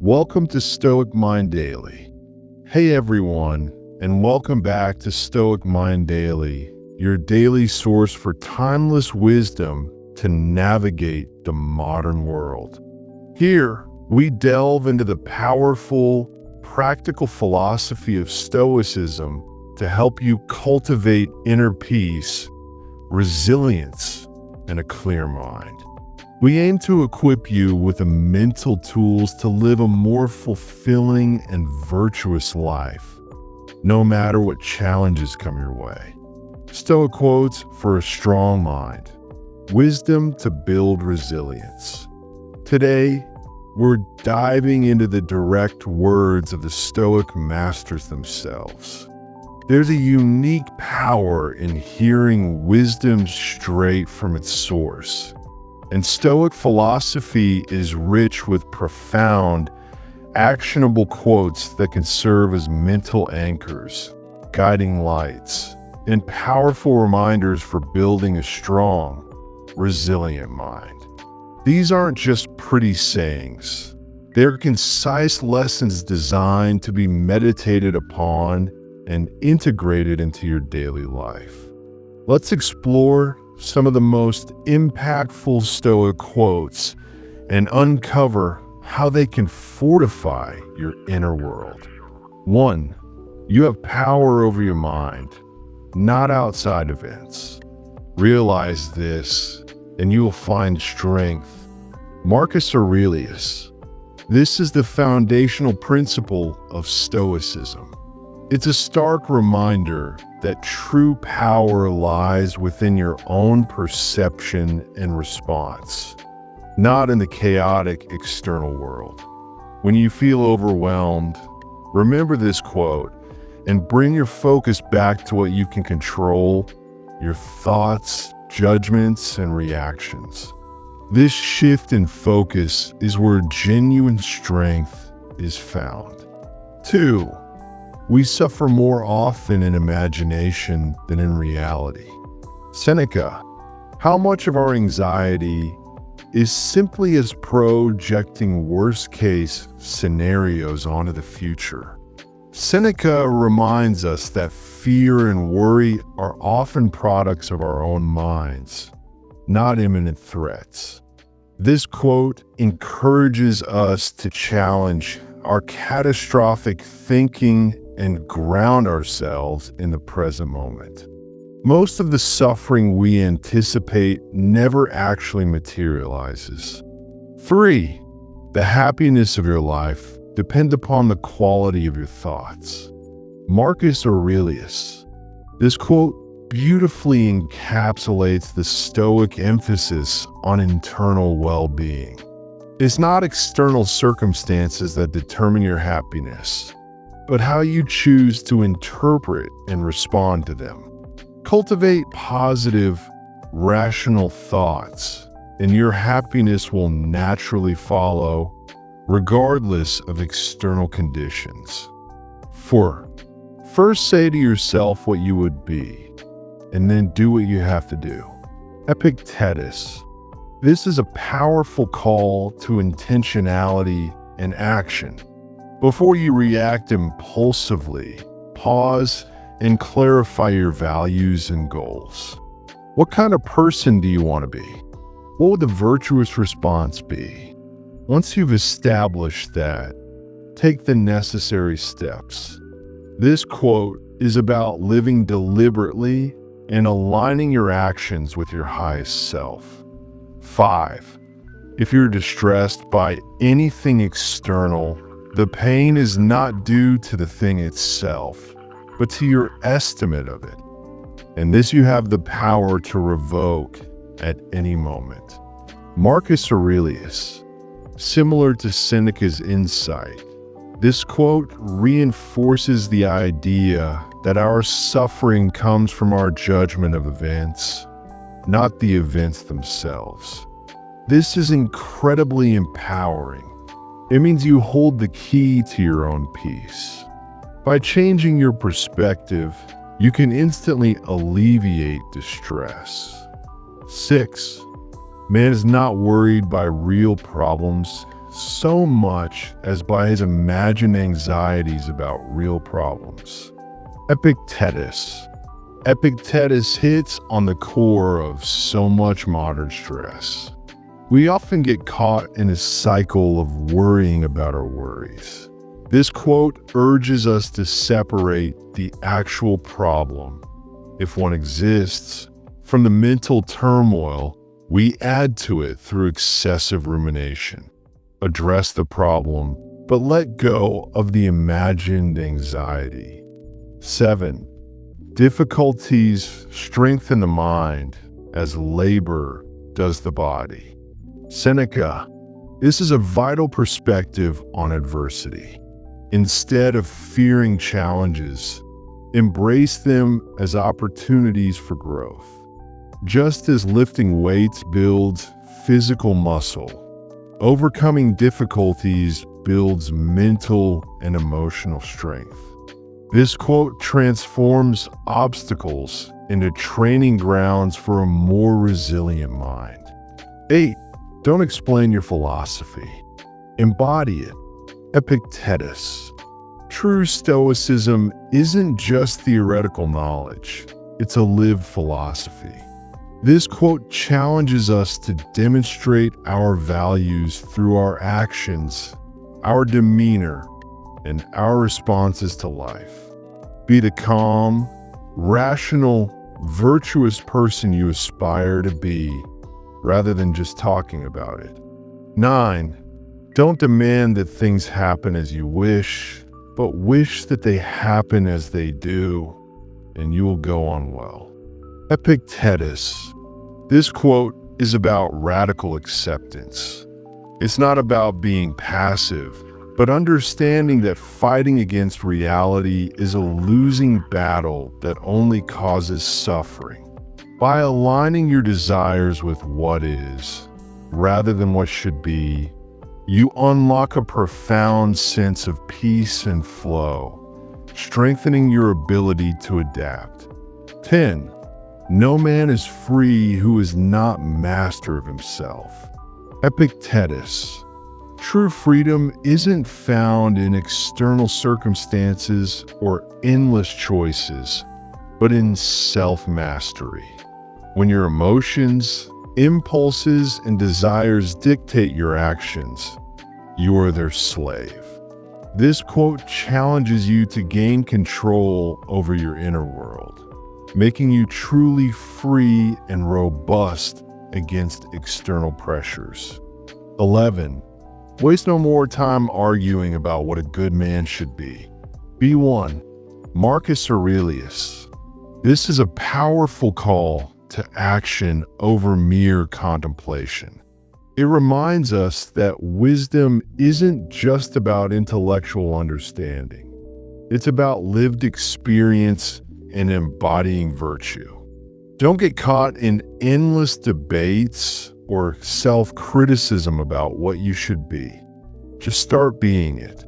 Welcome to Stoic Mind Daily. Hey everyone, and welcome back to Stoic Mind Daily, your daily source for timeless wisdom to navigate the modern world. Here, we delve into the powerful, practical philosophy of Stoicism to help you cultivate inner peace, resilience, and a clear mind. We aim to equip you with the mental tools to live a more fulfilling and virtuous life, no matter what challenges come your way. Stoic quotes for a strong mind, wisdom to build resilience. Today, we're diving into the direct words of the Stoic masters themselves. There's a unique power in hearing wisdom straight from its source. And Stoic philosophy is rich with profound, actionable quotes that can serve as mental anchors, guiding lights, and powerful reminders for building a strong, resilient mind. These aren't just pretty sayings. They're concise lessons designed to be meditated upon and integrated into your daily life. Let's explore some of the most impactful Stoic quotes and uncover how they can fortify your inner world. 1. You have power over your mind, not outside events. Realize this, and you will find strength. Marcus Aurelius. This is the foundational principle of Stoicism. It's a stark reminder that true power lies within your own perception and response, not in the chaotic external world. When you feel overwhelmed, remember this quote and bring your focus back to what you can control, your thoughts, judgments, and reactions. This shift in focus is where genuine strength is found. 2. We suffer more often in imagination than in reality. Seneca, how much of our anxiety is simply as projecting worst-case scenarios onto the future? Seneca reminds us that fear and worry are often products of our own minds, not imminent threats. This quote encourages us to challenge our catastrophic thinking and ground ourselves in the present moment. Most of the suffering we anticipate never actually materializes. 3. The happiness of your life depends upon the quality of your thoughts. Marcus Aurelius. This quote beautifully encapsulates the Stoic emphasis on internal well-being. It's not external circumstances that determine your happiness, but how you choose to interpret and respond to them. Cultivate positive, rational thoughts, and your happiness will naturally follow, regardless of external conditions. 4. First say to yourself what you would be, and then do what you have to do. Epictetus. This is a powerful call to intentionality and action. Before you react impulsively, pause and clarify your values and goals. What kind of person do you want to be? What would the virtuous response be? Once you've established that, take the necessary steps. This quote is about living deliberately and aligning your actions with your highest self. 5. If you're distressed by anything external, the pain is not due to the thing itself, but to your estimate of it. And this you have the power to revoke at any moment. Marcus Aurelius. Similar to Seneca's insight, this quote reinforces the idea that our suffering comes from our judgment of events, not the events themselves. This is incredibly empowering. It means you hold the key to your own peace. By changing your perspective, you can instantly alleviate distress. 6. Man is not worried by real problems, so much as by his imagined anxieties about real problems. Epictetus. Epictetus hits on the core of so much modern stress. We often get caught in a cycle of worrying about our worries. This quote urges us to separate the actual problem, if one exists, from the mental turmoil we add to it through excessive rumination. Address the problem, but let go of the imagined anxiety. 7. Difficulties strengthen the mind as labor does the body. Seneca. This is a vital perspective on adversity. Instead of fearing challenges, embrace them as opportunities for growth. Just as lifting weights builds physical muscle, overcoming difficulties builds mental and emotional strength. This quote transforms obstacles into training grounds for a more resilient mind. 8. Don't explain your philosophy. Embody it. Epictetus. True Stoicism isn't just theoretical knowledge, it's a lived philosophy. This quote challenges us to demonstrate our values through our actions, our demeanor, and our responses to life. Be the calm, rational, virtuous person you aspire to be, rather than just talking about it. 9. Don't demand that things happen as you wish, but wish that they happen as they do, and you will go on well. Epictetus. This quote is about radical acceptance. It's not about being passive, but understanding that fighting against reality is a losing battle that only causes suffering. By aligning your desires with what is, rather than what should be, you unlock a profound sense of peace and flow, strengthening your ability to adapt. 10. No man is free who is not master of himself. Epictetus. True freedom isn't found in external circumstances or endless choices, but in self-mastery. When your emotions, impulses, and desires dictate your actions, you are their slave. This quote challenges you to gain control over your inner world, making you truly free and robust against external pressures. 11. Waste no more time arguing about what a good man should be. Be one. Marcus Aurelius. This is a powerful call to action over mere contemplation. It reminds us that wisdom isn't just about intellectual understanding. It's about lived experience and embodying virtue. Don't get caught in endless debates or self-criticism about what you should be. Just start being it.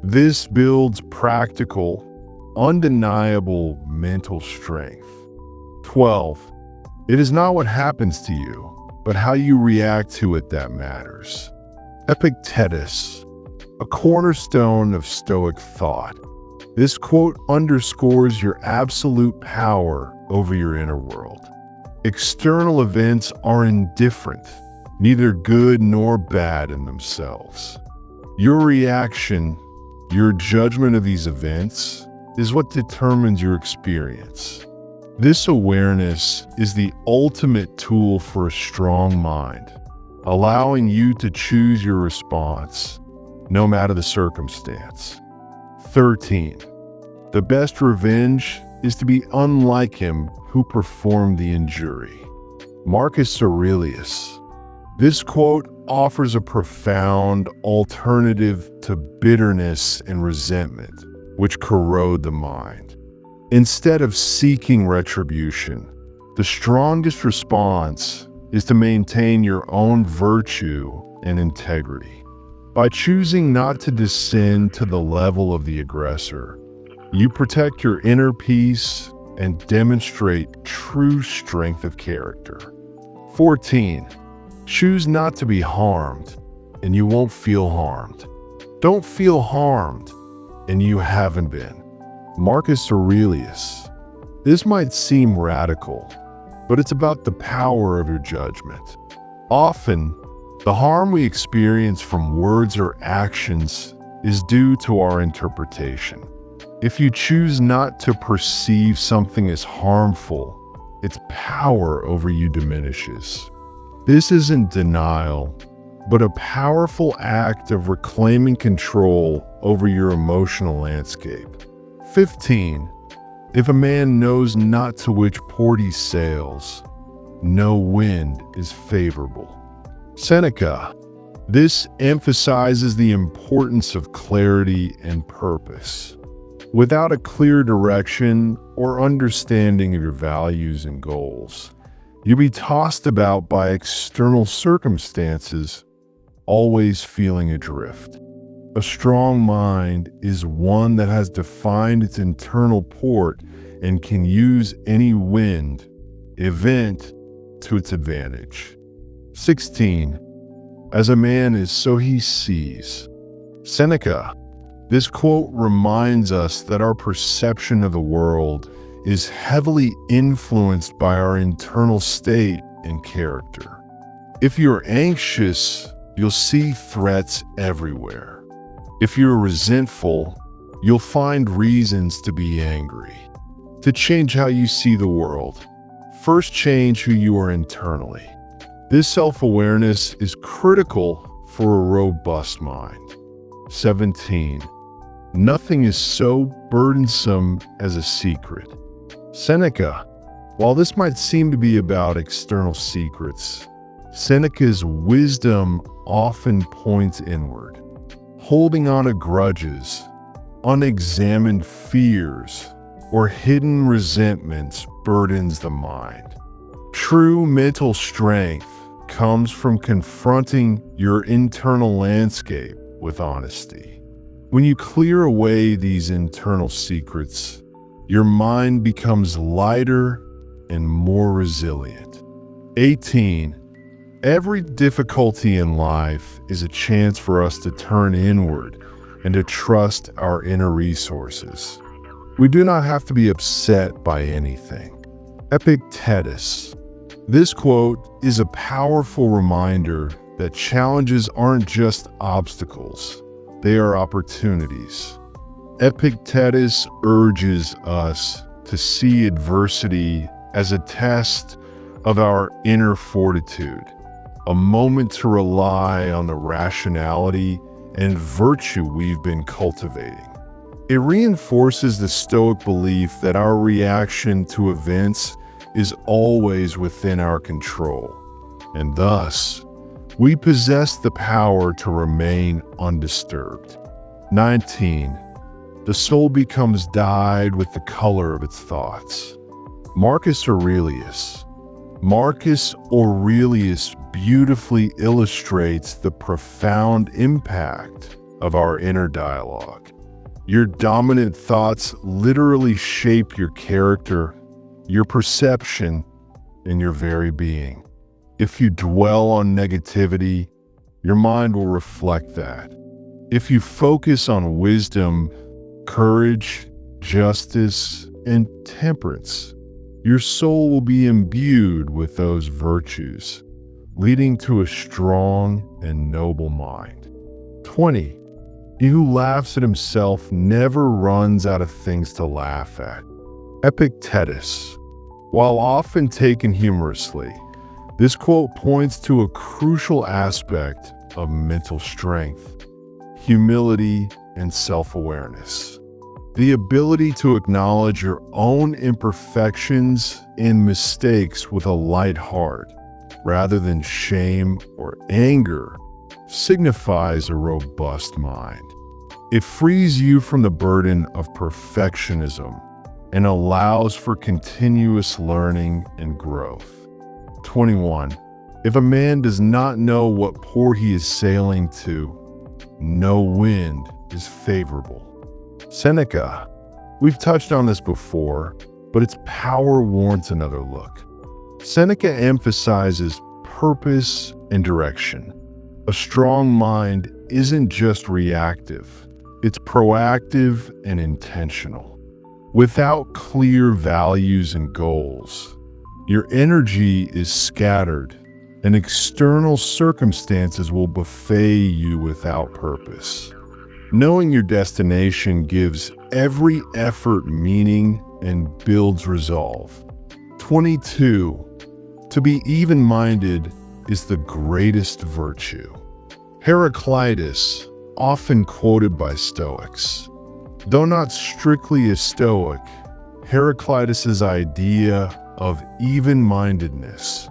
This builds practical, undeniable mental strength. 12. It is not what happens to you, but how you react to it that matters. Epictetus, a cornerstone of Stoic thought. This quote underscores your absolute power over your inner world. External events are indifferent, neither good nor bad in themselves. Your reaction, your judgment of these events, is what determines your experience. This awareness is the ultimate tool for a strong mind, allowing you to choose your response, no matter the circumstance. 13. The best revenge is to be unlike him who performed the injury. Marcus Aurelius. This quote offers a profound alternative to bitterness and resentment, which corrode the mind. Instead of seeking retribution, the strongest response is to maintain your own virtue and integrity. By choosing not to descend to the level of the aggressor, you protect your inner peace and demonstrate true strength of character. 14. Choose not to be harmed. and you won't feel harmed. Don't feel harmed, and you haven't been. Marcus Aurelius. This might seem radical, but it's about the power of your judgment. Often, the harm we experience from words or actions is due to our interpretation. If you choose not to perceive something as harmful, its power over you diminishes. This isn't denial, but a powerful act of reclaiming control over your emotional landscape. 15. If a man knows not to which port he sails, no wind is favorable. Seneca. This emphasizes the importance of clarity and purpose. Without a clear direction or understanding of your values and goals, you'll be tossed about by external circumstances, always feeling adrift. A strong mind is one that has defined its internal port and can use any wind, event, to its advantage. 16. As a man is, so he sees. Seneca. This quote reminds us that our perception of the world is heavily influenced by our internal state and character. If you're anxious, you'll see threats everywhere. If you're resentful, you'll find reasons to be angry. To change how you see the world, first change who you are internally. This self-awareness is critical for a robust mind. 17. Nothing is so burdensome as a secret. Seneca. While this might seem to be about external secrets, Seneca's wisdom often points inward. Holding on to grudges, unexamined fears, or hidden resentments burdens the mind. True mental strength comes from confronting your internal landscape with honesty. When you clear away these internal secrets, your mind becomes lighter and more resilient. 18. Every difficulty in life is a chance for us to turn inward and to trust our inner resources. We do not have to be upset by anything. Epictetus. This quote is a powerful reminder that challenges aren't just obstacles, they are opportunities. Epictetus urges us to see adversity as a test of our inner fortitude, a moment to rely on the rationality and virtue we've been cultivating. It reinforces the Stoic belief that our reaction to events is always within our control, and thus, we possess the power to remain undisturbed. 19. The soul becomes dyed with the color of its thoughts. Marcus Aurelius. Marcus Aurelius beautifully illustrates the profound impact of our inner dialogue. Your dominant thoughts literally shape your character, your perception, and your very being. If you dwell on negativity, your mind will reflect that. If you focus on wisdom, courage, justice, and temperance, your soul will be imbued with those virtues, leading to a strong and noble mind. 20. He who laughs at himself never runs out of things to laugh at. Epictetus. While often taken humorously, this quote points to a crucial aspect of mental strength, humility, and self-awareness. The ability to acknowledge your own imperfections and mistakes with a light heart, rather than shame or anger, signifies a robust mind. It frees you from the burden of perfectionism and allows for continuous learning and growth. 21. If a man does not know what port he is sailing to, no wind is favorable. Seneca. We've touched on this before, but its power warrants another look. Seneca emphasizes purpose and direction. A strong mind isn't just reactive, it's proactive and intentional. Without clear values and goals, your energy is scattered, and external circumstances will buffet you without purpose. Knowing your destination gives every effort meaning and builds resolve. 22. To be even-minded is the greatest virtue. Heraclitus, often quoted by Stoics. Though not strictly a Stoic, Heraclitus's idea of even-mindedness,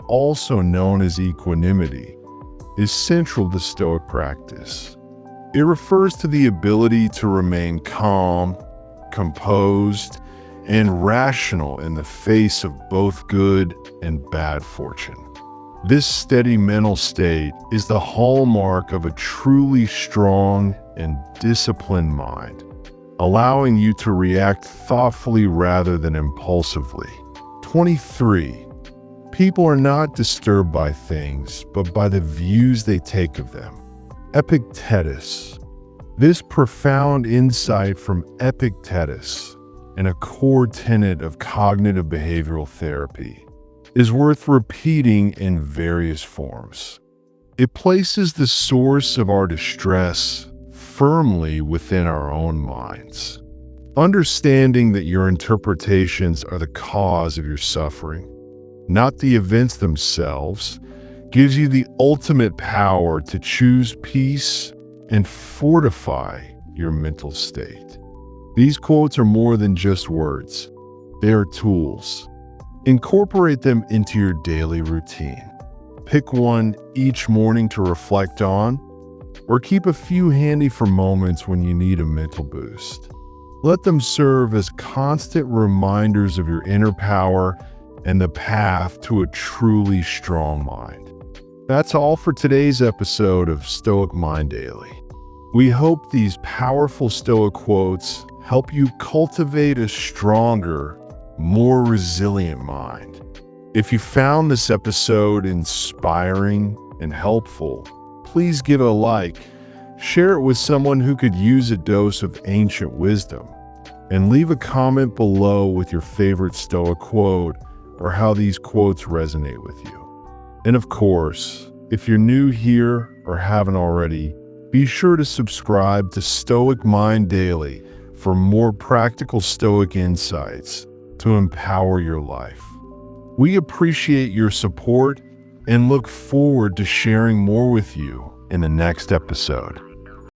also known as equanimity, is central to Stoic practice. It refers to the ability to remain calm, composed, and rational in the face of both good and bad fortune. This steady mental state is the hallmark of a truly strong and disciplined mind, allowing you to react thoughtfully rather than impulsively. 23. People are not disturbed by things, but by the views they take of them. Epictetus. This profound insight from Epictetus, and a core tenet of cognitive behavioral therapy, is worth repeating in various forms. It places the source of our distress firmly within our own minds. Understanding that your interpretations are the cause of your suffering, not the events themselves, gives you the ultimate power to choose peace and fortify your mental state. These quotes are more than just words. They are tools. Incorporate them into your daily routine. Pick one each morning to reflect on, or keep a few handy for moments when you need a mental boost. Let them serve as constant reminders of your inner power and the path to a truly strong mind. That's all for today's episode of Stoic Mind Daily. We hope these powerful Stoic quotes help you cultivate a stronger, more resilient mind. If you found this episode inspiring and helpful, please give it a like, share it with someone who could use a dose of ancient wisdom, and leave a comment below with your favorite Stoic quote or how these quotes resonate with you. And of course, if you're new here or haven't already, be sure to subscribe to Stoic Mind Daily for more practical Stoic insights to empower your life. We appreciate your support and look forward to sharing more with you in the next episode.